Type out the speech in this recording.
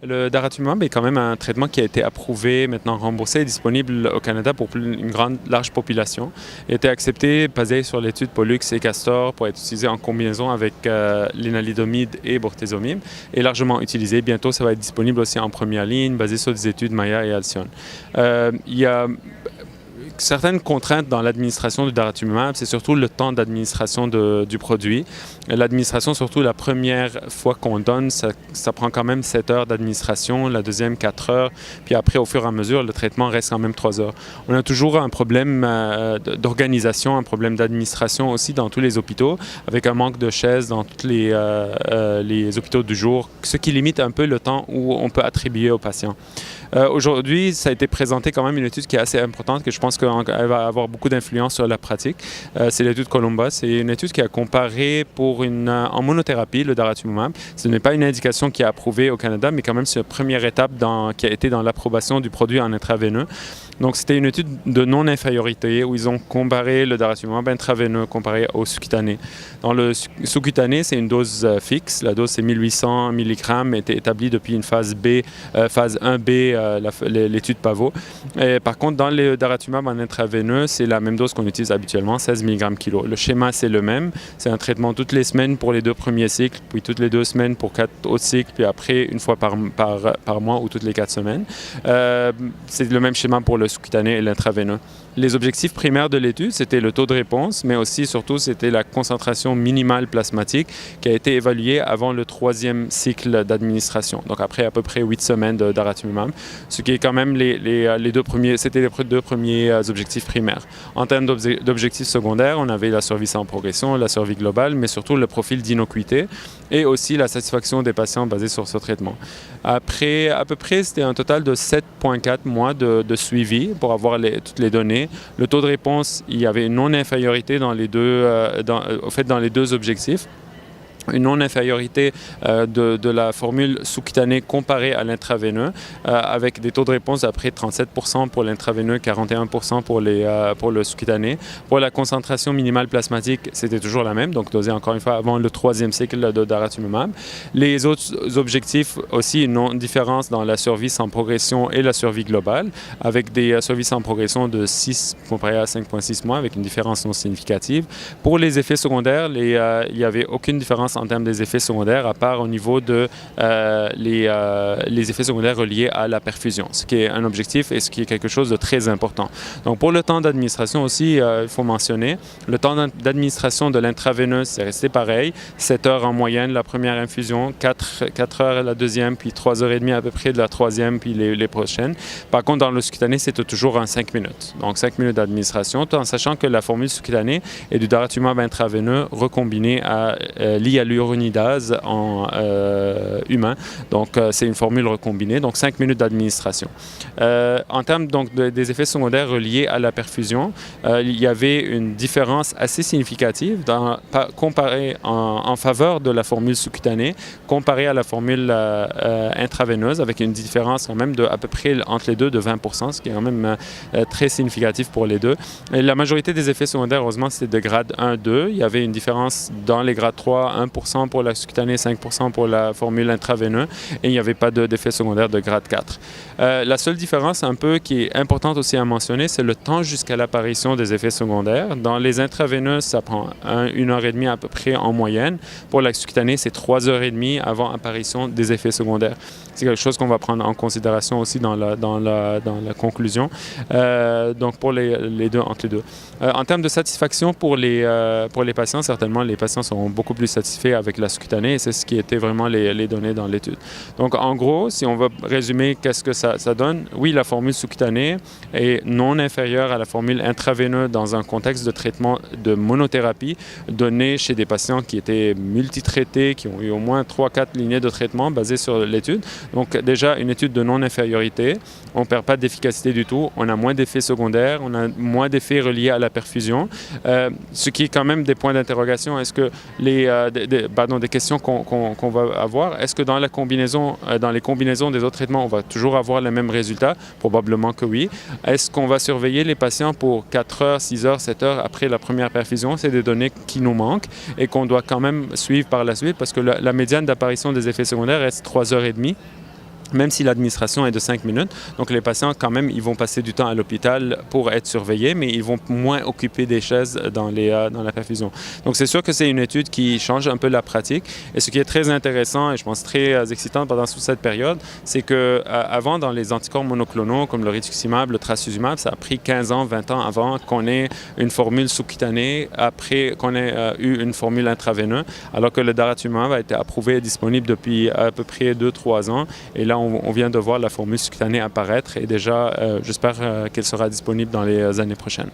Le daratumumab est quand même un traitement qui a été approuvé, maintenant remboursé et disponible au Canada pour une large population. Il a été accepté, basé sur l'étude Pollux et Castor, pour être utilisé en combinaison avec l'énalidomide et bortezomib, et largement utilisé. Bientôt, ça va être disponible aussi en première ligne, basé sur des études Maya et Alcyon. Il y a certaines contraintes dans l'administration du daratumumab, c'est surtout le temps d'administration du produit. L'administration, surtout la première fois qu'on donne, ça prend quand même 7 heures d'administration, la deuxième 4 heures, puis après, au fur et à mesure, le traitement reste quand même 3 heures. On a toujours un problème d'organisation, un problème d'administration aussi dans tous les hôpitaux, avec un manque de chaises dans tous les hôpitaux du jour, ce qui limite un peu le temps où on peut attribuer aux patients. Aujourd'hui, ça a été présenté quand même une étude qui est assez importante, que je pense qu'elle va avoir beaucoup d'influence sur la pratique. C'est l'étude Columba. C'est une étude qui a comparé en monothérapie le daratumumab. Ce n'est pas une indication qui est approuvée au Canada, mais quand même c'est une première étape qui a été dans l'approbation du produit en intraveineux. Donc, c'était une étude de non-infériorité où ils ont comparé le daratumumab intraveineux comparé au sous-cutané. Dans le sous-cutané, c'est une dose fixe. La dose, c'est 1800 mg, était établie depuis une phase B, phase 1B, l'étude PAVO. Et par contre, dans le daratumumab en intraveineux, c'est la même dose qu'on utilise habituellement, 16 mg kg. Le schéma, c'est le même. C'est un traitement toutes les semaines pour les 2 premiers cycles, puis toutes les 2 semaines pour 4 autres cycles, puis après, une fois par mois ou toutes les 4 semaines. C'est le même schéma pour le sous-cutané et l'intraveineux. Les objectifs primaires de l'étude, c'était le taux de réponse, mais aussi, surtout, c'était la concentration minimale plasmatique qui a été évaluée avant le 3e cycle d'administration. Donc, après à peu près 8 semaines de daratumumab, ce qui est quand même les 2 premiers, c'était les 2 premiers objectifs primaires. En termes d'objectifs secondaires, on avait la survie sans progression, la survie globale, mais surtout le profil d'innocuité et aussi la satisfaction des patients basée sur ce traitement. Après, à peu près, c'était un total de 7,4 mois de suivi pour avoir toutes les données. Le taux de réponse, il y avait une non-infériorité dans les deux objectifs. Une non-infériorité de la formule sous-cutanée comparée à l'intraveineux, avec des taux de réponse d'après 37% pour l'intraveineux, 41% pour le sous-cutané. Pour la concentration minimale plasmatique, c'était toujours la même, donc dosée encore une fois avant le 3e cycle de daratumumab. Les autres objectifs aussi, une non-différence dans la survie sans progression et la survie globale, avec des survies sans progression de 6 comparé à 5,6 mois, avec une différence non significative. Pour les effets secondaires, il n'y avait aucune différence en termes des effets secondaires, à part au niveau de les effets secondaires reliés à la perfusion, ce qui est un objectif et ce qui est quelque chose de très important. Donc, pour le temps d'administration aussi, il faut mentionner, le temps d'administration de l'intraveineuse, c'est resté pareil, 7 heures en moyenne la première infusion, 4 heures la deuxième, puis 3 heures et demie à peu près de la troisième, puis les prochaines. Par contre, dans le sous-cutané, c'était toujours en 5 minutes. Donc, 5 minutes d'administration, tout en sachant que la formule sous-cutanée est du daratumumab intraveineux recombiné à l'hyaluronidase en humain. Donc, c'est une formule recombinée. Donc, 5 minutes d'administration. En termes donc, des effets secondaires reliés à la perfusion, il y avait une différence assez significative comparée en faveur de la formule sous-cutanée comparée à la formule intraveineuse, avec une différence quand même à peu près entre les deux de 20%, ce qui est quand même très significatif pour les deux. Et la majorité des effets secondaires, heureusement, c'était de grade 1-2. Il y avait une différence dans les grades 3, 1% pour la sous-cutanée, 5% pour la formule intraveineuse, et il n'y avait pas d'effet secondaire de grade 4. La seule différence un peu qui est importante aussi à mentionner, c'est le temps jusqu'à l'apparition des effets secondaires. Dans les intraveineuses, ça prend 1 heure et demie à peu près en moyenne. Pour la sous-cutanée, c'est 3 heures et demie avant apparition des effets secondaires. C'est quelque chose qu'on va prendre en considération aussi dans la conclusion. Donc, pour les deux, entre les deux. En termes de satisfaction pour les patients, certainement, les patients seront beaucoup plus satisfaits avec la sous-cutanée, et c'est ce qui était vraiment les données dans l'étude. Donc, en gros, si on va résumer qu'est-ce que ça donne, oui, la formule sous-cutanée est non inférieure à la formule intraveineuse dans un contexte de traitement de monothérapie donné chez des patients qui étaient multitraités, qui ont eu au moins 3-4 lignées de traitement basées sur l'étude. Donc, déjà, une étude de non-infériorité, on ne perd pas d'efficacité du tout, on a moins d'effets secondaires, on a moins d'effets reliés à la perfusion, ce qui est quand même des points d'interrogation. Est-ce que des questions qu'on va avoir, est-ce que dans les combinaisons des autres traitements, on va toujours avoir les mêmes résultats? Probablement que oui. Est-ce qu'on va surveiller les patients pour 4 heures, 6 heures, 7 heures après la première perfusion? C'est des données qui nous manquent et qu'on doit quand même suivre par la suite, parce que la médiane d'apparition des effets secondaires reste 3 heures et demie. même si l'administration est de 5 minutes. Donc les patients, quand même, ils vont passer du temps à l'hôpital pour être surveillés, mais ils vont moins occuper des chaises dans la perfusion. Donc c'est sûr que c'est une étude qui change un peu la pratique. Et ce qui est très intéressant et je pense très excitant pendant toute cette période, c'est qu'avant, dans les anticorps monoclonaux comme le rituximab, le trastuzumab, ça a pris 15 ans, 20 ans avant qu'on ait une formule sous-cutanée, après qu'on ait eu une formule intraveineuse, alors que le daratumumab a été approuvé et disponible depuis à peu près 2-3 ans. Et là, on vient de voir la formule sous-cutanée apparaître et déjà, j'espère qu'elle sera disponible dans les années prochaines.